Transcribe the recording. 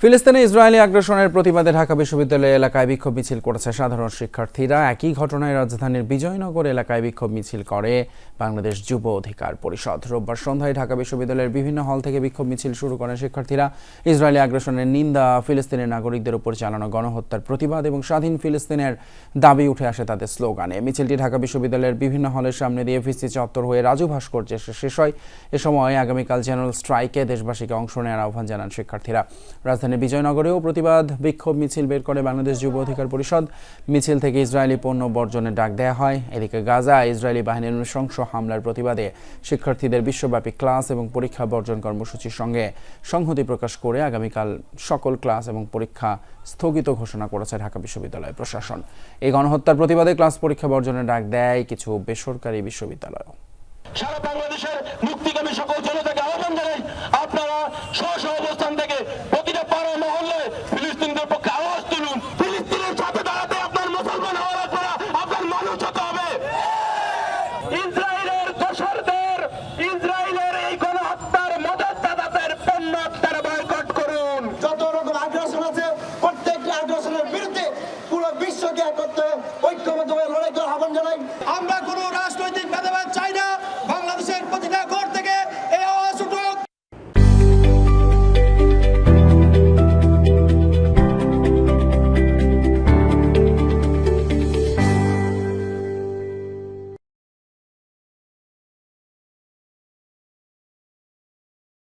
ফিলিস্তিনে ইসরায়েলি আগ্রাসনের প্রতিবাদে ঢাকা বিশ্ববিদ্যালয় এলাকায় বিক্ষোভ মিছিল করেছে সাধারণ শিক্ষার্থীরা। একই ঘটনায় রাজধানীর বিজয়নগর এলাকায় বিক্ষোভ মিছিল করে বাংলাদেশ যুব অধিকার পরিষদ। রোববার সন্ধ্যায় ঢাকা বিশ্ববিদ্যালয়ের বিভিন্ন হল থেকে বিক্ষোভ মিছিল শুরু করেন শিক্ষার্থীরা। ইসরায়েলি আগ্রাসনের নিন্দা, ফিলিস্তিনের নাগরিকদের উপর চালানো গণহত্যার প্রতিবাদ এবং স্বাধীন ফিলিস্তিনের দাবি উঠে আসে তাদের স্লোগানে। মিছিলটি ঢাকা বিশ্ববিদ্যালয়ের বিভিন্ন হলের সামনে দিয়ে ভিসি চত্বর হয়ে রাজু ভাস্কর্যে শেষ হয়। এ সময় আগামীকাল জেনারেল স্ট্রাইকে দেশবাসীকে অংশ নেওয়ার আহ্বান জানান শিক্ষার্থীরা। রাজধানীর বিজয়নগরেও প্রতিবাদ বিক্ষোভ মিছিল বের করে বাংলাদেশ যুব অধিকার পরিষদ। মিছিল থেকে ইসরায়েলি পণ্য বর্জনের ডাক দেওয়া হয়। এদিকে গাজায় ইসরায়েলি বাহিনীর নৃশংস হামলার প্রতিবাদে শিক্ষার্থীদের বিশ্বব্যাপী ক্লাস এবং পরীক্ষা বর্জন কর্মসূচির সঙ্গে সংহতি প্রকাশ করে আগামীকাল সকল ক্লাস এবং পরীক্ষা স্থগিত ঘোষণা করেছে ঢাকা বিশ্ববিদ্যালয় প্রশাসন। এই গণহত্যার প্রতিবাদে ক্লাস পরীক্ষা বর্জনের ডাক দেয় কিছু বেসরকারি বিশ্ববিদ্যালয়। সারা বাংলাদেশের মুক্তিকামী সকল জনতাকে আহ্বান জানাই, আপনারা স্ব অবস্থান থেকে প্রতিটা পাড়া মহল্লে ফিলিস্তিনিদের পক্ষে আওয়াজ তুলুন। ফিলিস্তিনের সাথে দাঁড়াতে আপনার মুসলমান হওয়া লাগবে না, আপনার মানুষ হতে হবে। ইসরায়েলের দোসরদের, ইসরায়েলের এই গণহত্যার মদতদাতাদের পণ্য আপনারা বয়কট করুন। যত রকম আগ্রাসন আছে প্রত্যেকটা আগ্রাসনের বিরুদ্ধে পুরো বিশ্বকে একত্রে ঐক্যবদ্ধ হয়ে লড়াই করার আহ্বান জানাই। আমরা কোনো রাজনৈতিক ভেদাভেদ